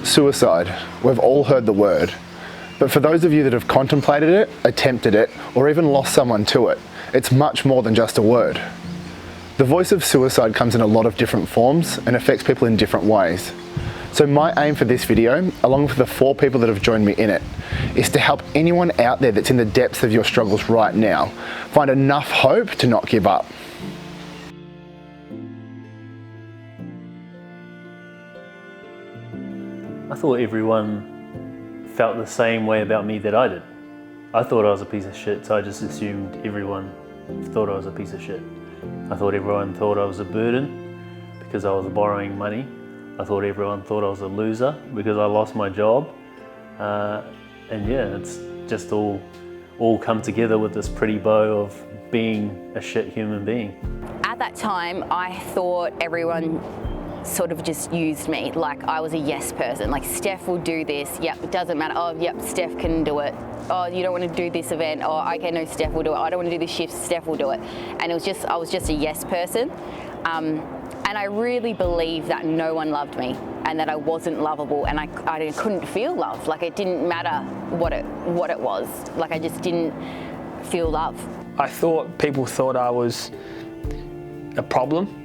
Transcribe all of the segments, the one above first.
Suicide. We've all heard the word. But for those of you that have contemplated it, attempted it, or even lost someone to it, it's much more than just a word. The voice of suicide comes in a lot of different forms and affects people in different ways. So my aim for this video, along with the 4 people that have joined me in it, is to help anyone out there that's in the depths of your struggles right now find enough hope to not give up. I thought everyone felt the same way about me that I did. I thought I was a piece of shit, so I just assumed everyone thought I was a piece of shit. I thought everyone thought I was a burden because I was borrowing money. I thought everyone thought I was a loser because I lost my job. And yeah, it's just all come together with this pretty bow of being a shit human being. At that time, I thought everyone sort of just used me, like I was a yes person, like Steph will do this, yep, it doesn't matter, oh yep, Steph can do it, oh you don't want to do this event, oh okay no, Steph will do it, I don't want to do this shift, Steph will do it. And I was just a yes person, and I really believed that no one loved me and that I wasn't lovable, and I couldn't feel love, like it didn't matter what it was, like I just didn't feel love. I thought people thought I was a problem.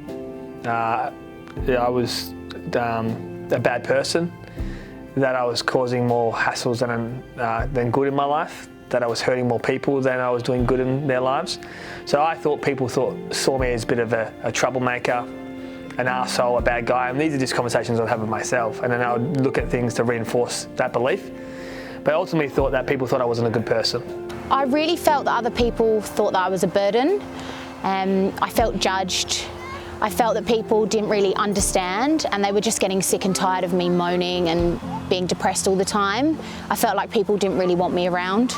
I was a bad person, that I was causing more hassles than good in my life, that I was hurting more people than I was doing good in their lives. So I thought people saw me as a bit of a troublemaker, an arsehole, a bad guy, and these are just conversations I'd have with myself, and then I would look at things to reinforce that belief. But I ultimately thought that people thought I wasn't a good person. I really felt that other people thought that I was a burden. I felt judged. I felt that people didn't really understand, and they were just getting sick and tired of me moaning and being depressed all the time. I felt like people didn't really want me around.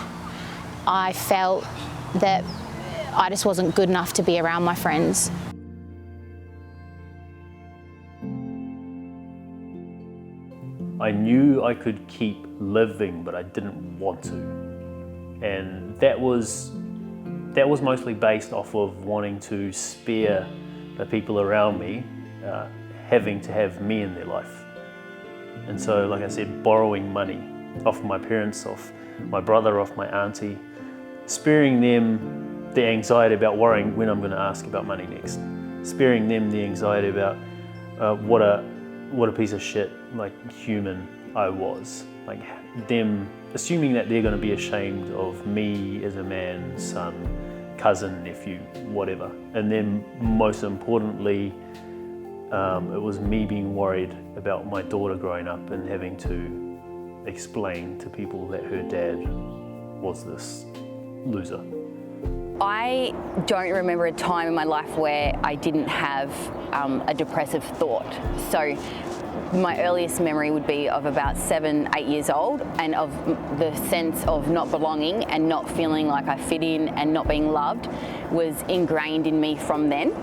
I felt that I just wasn't good enough to be around my friends. I knew I could keep living, but I didn't want to. And that was mostly based off of wanting to spare the people around me having to have me in their life. And so, like I said, borrowing money off my parents, off my brother, off my auntie, sparing them the anxiety about worrying when I'm going to ask about money next, sparing them the anxiety about what a piece of shit like human I was, like them assuming that they're going to be ashamed of me as a man, son, cousin, nephew, whatever. And then most importantly, it was me being worried about my daughter growing up and having to explain to people that her dad was this loser. I don't remember a time in my life where I didn't have a depressive thought. So my earliest memory would be of about 7, 8 years old, and of the sense of not belonging and not feeling like I fit in and not being loved was ingrained in me from then.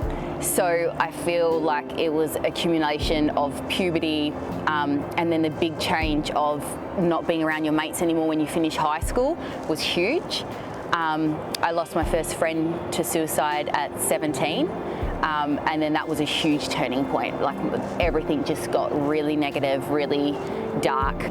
So I feel like it was accumulation of puberty and then the big change of not being around your mates anymore when you finish high school was huge. I lost my first friend to suicide at 17. And then that was a huge turning point. Like everything just got really negative, really dark.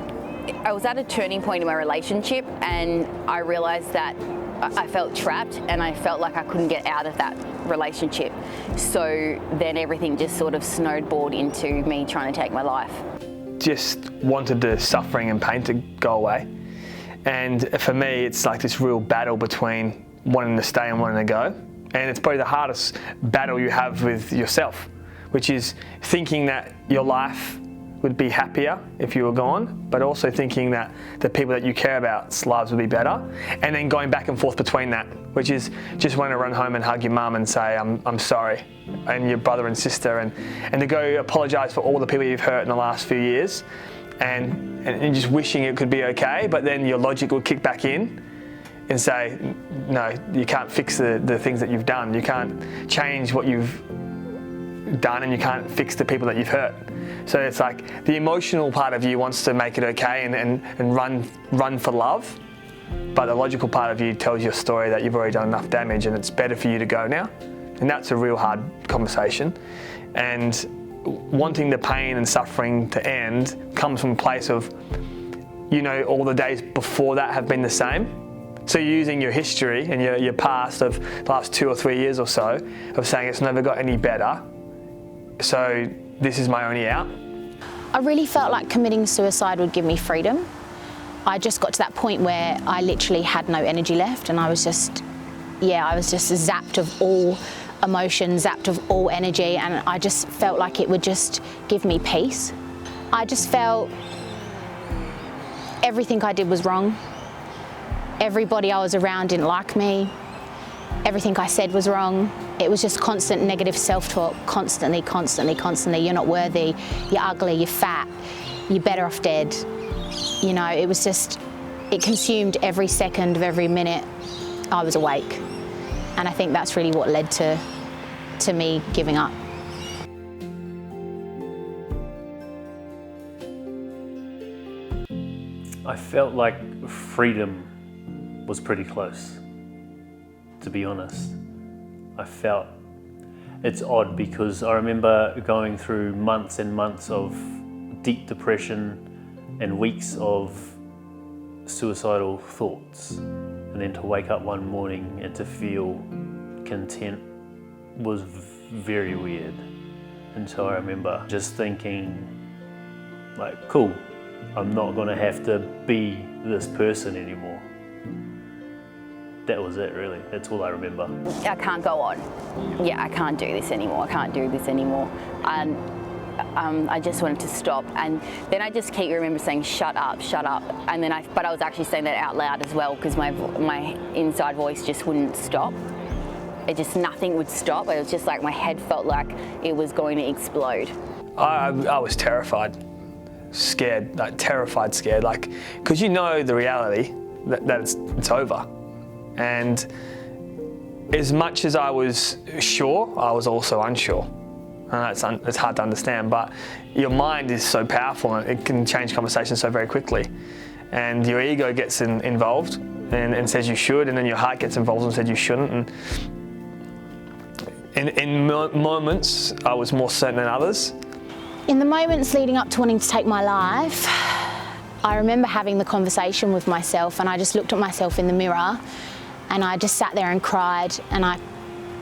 I was at a turning point in my relationship, and I realized that I felt trapped and I felt like I couldn't get out of that relationship. So then everything just sort of snowballed into me trying to take my life. Just wanted the suffering and pain to go away. And for me, it's like this real battle between wanting to stay and wanting to go. And it's probably the hardest battle you have with yourself, which is thinking that your life would be happier if you were gone, but also thinking that the people that you care about's lives would be better, and then going back and forth between that, which is just wanting to run home and hug your mum and say, I'm sorry, and your brother and sister, and to go apologise for all the people you've hurt in the last few years, and just wishing it could be okay, but then your logic will kick back in and say, no, you can't fix the things that you've done. You can't change what you've done, and you can't fix the people that you've hurt. So it's like the emotional part of you wants to make it okay and run for love, but the logical part of you tells your story that you've already done enough damage and it's better for you to go now. And that's a real hard conversation. And wanting the pain and suffering to end comes from a place of, all the days before that have been the same. So you're using your history and your past of the last 2 or 3 years or so of saying it's never got any better, so this is my only out. I really felt like committing suicide would give me freedom. I just got to that point where I literally had no energy left, and I was just zapped of all emotion, zapped of all energy, and I just felt like it would just give me peace. I just felt everything I did was wrong. Everybody I was around didn't like me. Everything I said was wrong. It was just constant negative self-talk, constantly. You're not worthy, you're ugly, you're fat, you're better off dead. It was just, it consumed every second of every minute I was awake. And I think that's really what led to me giving up. I felt like freedom was pretty close, to be honest. It's odd because I remember going through months and months of deep depression and weeks of suicidal thoughts, and then to wake up one morning and to feel content was very weird. And so I remember just thinking, like, cool, I'm not gonna have to be this person anymore. That was it, really. That's all I remember. I can't go on. Yeah, I can't do this anymore. And I just wanted to stop. And then I just keep remember saying, shut up. And then but I was actually saying that out loud as well, because my inside voice just wouldn't stop. Nothing would stop. It was just like my head felt like it was going to explode. I was terrified, scared, terrified, because the reality that it's over. And as much as I was sure, I was also unsure. And it's hard to understand, but your mind is so powerful and it can change conversations so very quickly. And your ego gets involved and says you should, and then your heart gets involved and says you shouldn't. And in moments, I was more certain than others. In the moments leading up to wanting to take my life, I remember having the conversation with myself, and I just looked at myself in the mirror and I just sat there and cried. And I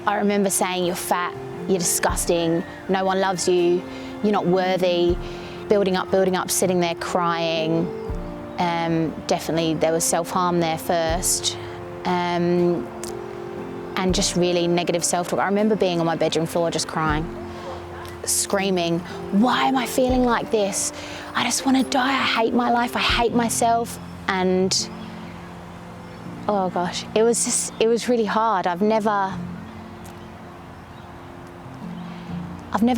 remember saying, you're fat, you're disgusting, no one loves you, you're not worthy, building up, sitting there crying. Definitely there was self-harm there first. And just really negative self-talk. I remember being on my bedroom floor just crying, screaming, why am I feeling like this? I just want to die, I hate my life, I hate myself. And oh gosh, it was really hard. I've never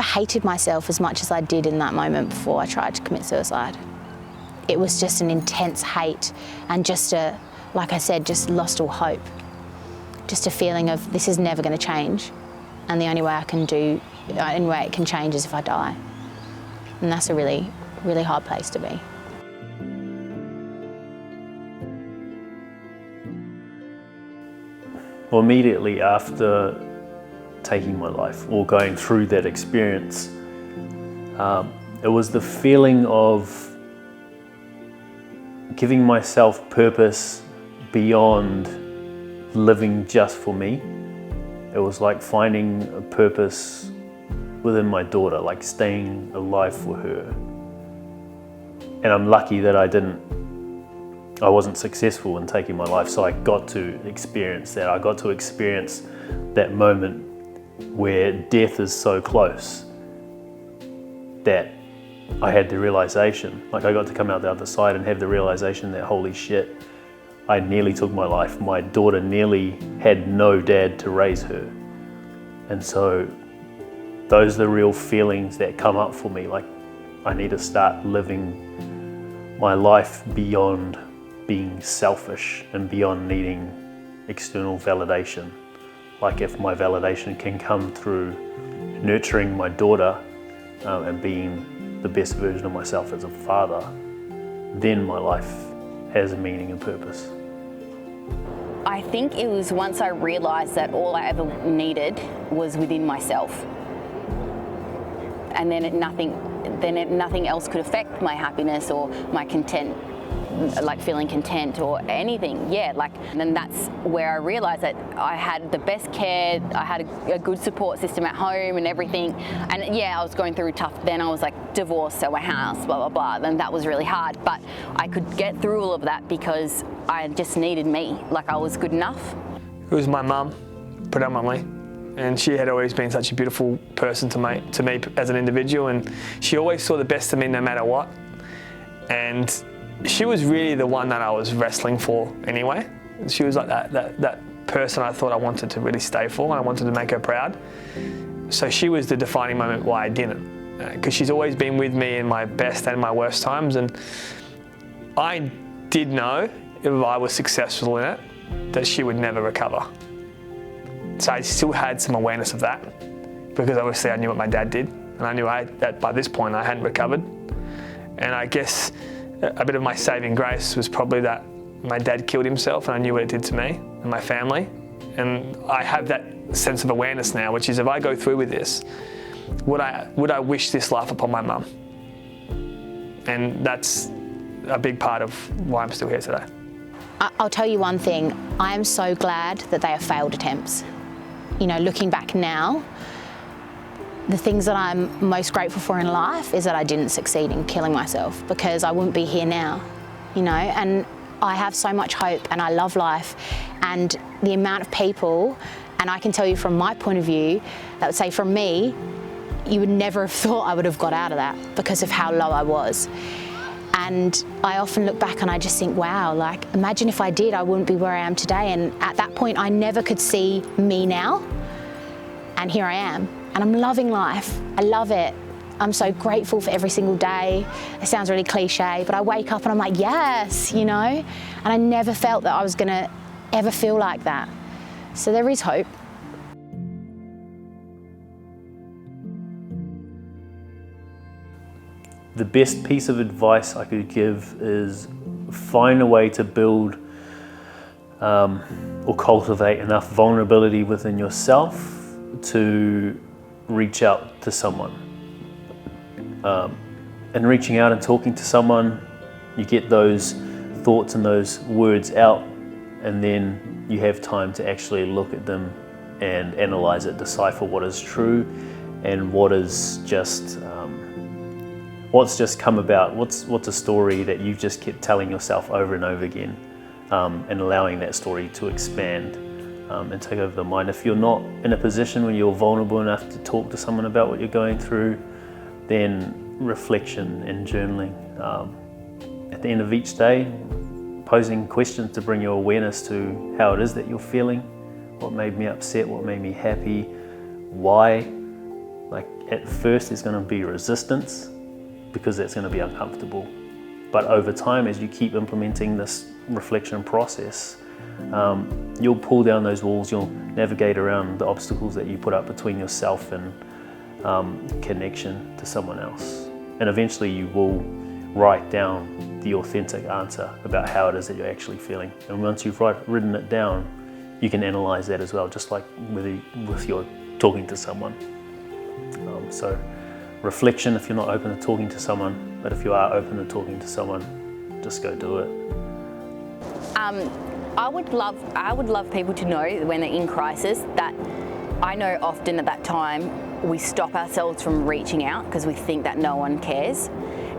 hated myself as much as I did in that moment before I tried to commit suicide. It was just an intense hate and just like I said, just lost all hope. Just a feeling of this is never going to change, and the only way it can change is if I die. And that's a really, really hard place to be. Well, immediately after taking my life or going through that experience, it was the feeling of giving myself purpose beyond living just for me. It was like finding a purpose within my daughter, like staying alive for her. And I'm lucky that I wasn't successful in taking my life, so I got to experience that. I got to experience that moment where death is so close that I had the realization, like I got to come out the other side and have the realization that, holy shit, I nearly took my life. My daughter nearly had no dad to raise her. And so those are the real feelings that come up for me. Like, I need to start living my life beyond being selfish and beyond needing external validation. Like, if my validation can come through nurturing my daughter and being the best version of myself as a father, then my life has a meaning and purpose. I think it was once I realised that all I ever needed was within myself. and then nothing else could affect my happiness or my content, like feeling content or anything. Yeah, like, and then that's where I realized that I had the best care, I had a good support system at home and everything. And yeah, I was going through tough, then I was like divorced, so a house, blah, blah, blah. Then that was really hard, but I could get through all of that because I just needed me, like I was good enough. It was my mum, predominantly. And she had always been such a beautiful person to me as an individual, and she always saw the best of me no matter what. And she was really the one that I was wrestling for anyway. She was like that person I thought I wanted to really stay for, and I wanted to make her proud. So she was the defining moment why I didn't, because she's always been with me in my best and my worst times, and I did know if I was successful in it, that she would never recover. So I still had some awareness of that, because obviously I knew what my dad did, and I knew that by this point I hadn't recovered. And I guess a bit of my saving grace was probably that my dad killed himself, and I knew what it did to me and my family. And I have that sense of awareness now, which is if I go through with this, would I wish this life upon my mum? And that's a big part of why I'm still here today. I'll tell you one thing, I am so glad that they are failed attempts. You know, looking back now, the things that I'm most grateful for in life is that I didn't succeed in killing myself, because I wouldn't be here now, you know, and I have so much hope and I love life, and the amount of people, and I can tell you from my point of view, that would say from me, you would never have thought I would have got out of that because of how low I was. And I often look back and I just think, wow, like imagine if I did, I wouldn't be where I am today. And at that point, I never could see me now. And here I am. And I'm loving life. I love it. I'm so grateful for every single day. It sounds really cliche, but I wake up and I'm like, yes, you know? And I never felt that I was gonna ever feel like that. So there is hope. The best piece of advice I could give is find a way to build or cultivate enough vulnerability within yourself to reach out to someone. And reaching out and talking to someone, you get those thoughts and those words out, and then you have time to actually look at them and analyze it, decipher what is true and what is just what's just come about, what's a story that you've just kept telling yourself over and over again, and allowing that story to expand and take over the mind. If you're not in a position where you're vulnerable enough to talk to someone about what you're going through, then reflection and journaling. At the end of each day, posing questions to bring your awareness to how it is that you're feeling, what made me upset, what made me happy, why. Like at first there's going to be resistance, because that's going to be uncomfortable. But over time, as you keep implementing this reflection process, you'll pull down those walls, you'll navigate around the obstacles that you put up between yourself and connection to someone else. And eventually you will write down the authentic answer about how it is that you're actually feeling. And once you've written it down, you can analyze that as well, just like with your talking to someone. So reflection if you're not open to talking to someone, but if you are open to talking to someone, just go do it. I would love people to know when they're in crisis that I know often at that time we stop ourselves from reaching out because we think that no one cares,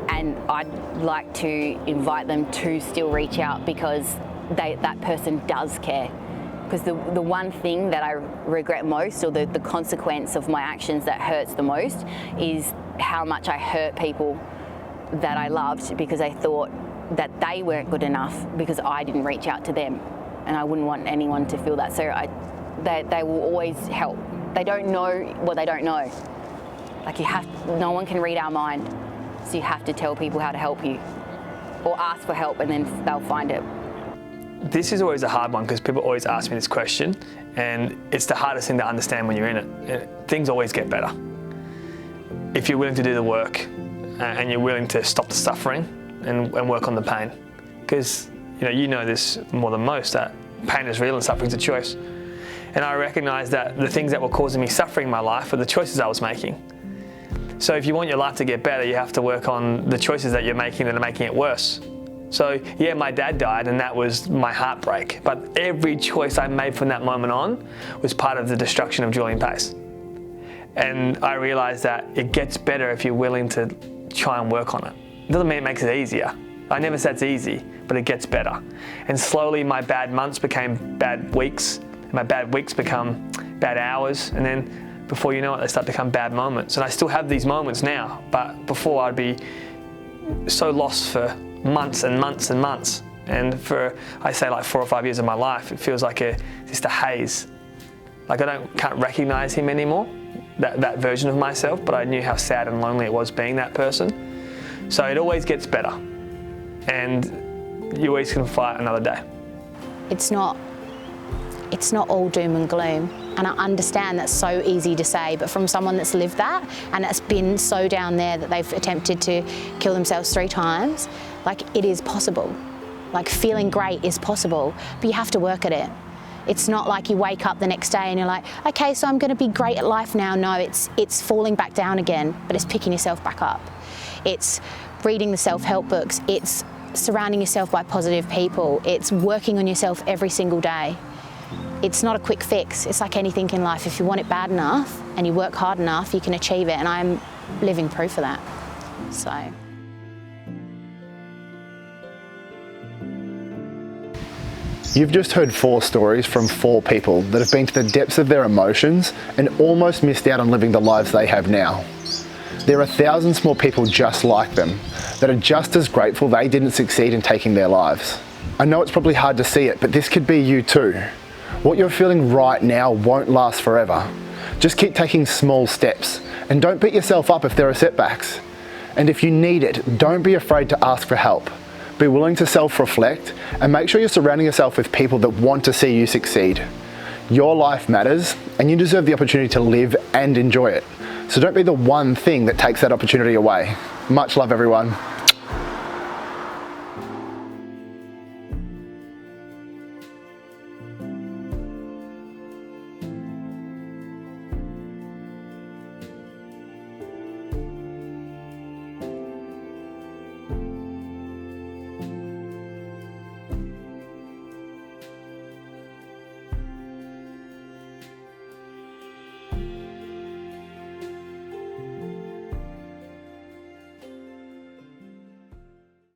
and I'd like to invite them to still reach out because that person does care. Because the one thing that I regret most, or the consequence of my actions that hurts the most, is how much I hurt people that I loved because I thought that they weren't good enough because I didn't reach out to them. And I wouldn't want anyone to feel that. So they will always help. They don't know what they don't know. Like no one can read our mind. So you have to tell people how to help you, or ask for help, and then they'll find it. This is always a hard one because people always ask me this question, and it's the hardest thing to understand when you're in it. Things always get better. If you're willing to do the work and you're willing to stop the suffering and work on the pain. Because you know this more than most, that pain is real and suffering is a choice. And I recognised that the things that were causing me suffering in my life were the choices I was making. So if you want your life to get better, you have to work on the choices that you're making that are making it worse. So yeah, my dad died and that was my heartbreak, but every choice I made from that moment on was part of the destruction of Julian Pace. And I realized that it gets better if you're willing to try and work on it. It doesn't mean it makes it easier. I never said it's easy, but it gets better. And slowly my bad months became bad weeks, and my bad weeks become bad hours, and then before you know it, they start to become bad moments. And I still have these moments now, but before I'd be so lost for months and months and months. And for, I say like 4 or 5 years of my life, it feels like just a haze. Like can't recognize him anymore, that version of myself, but I knew how sad and lonely it was being that person. So it always gets better. And you always can fight another day. It's not all doom and gloom. And I understand that's so easy to say, but from someone that's lived that and it's been so down there that they've attempted to kill themselves 3 times, like it is possible. Like feeling great is possible, but you have to work at it. It's not like you wake up the next day and you're like, okay, so I'm going to be great at life now. No, it's falling back down again, but it's picking yourself back up. It's reading the self-help books. It's surrounding yourself by positive people. It's working on yourself every single day. It's not a quick fix. It's like anything in life. If you want it bad enough and you work hard enough, you can achieve it. And I'm living proof of that. So. You've just heard 4 stories from 4 people that have been to the depths of their emotions and almost missed out on living the lives they have now. There are thousands more people just like them that are just as grateful they didn't succeed in taking their lives. I know it's probably hard to see it, but this could be you too. What you're feeling right now won't last forever. Just keep taking small steps and don't beat yourself up if there are setbacks. And if you need it, don't be afraid to ask for help. Be willing to self-reflect and make sure you're surrounding yourself with people that want to see you succeed. Your life matters and you deserve the opportunity to live and enjoy it. So don't be the one thing that takes that opportunity away. Much love, everyone.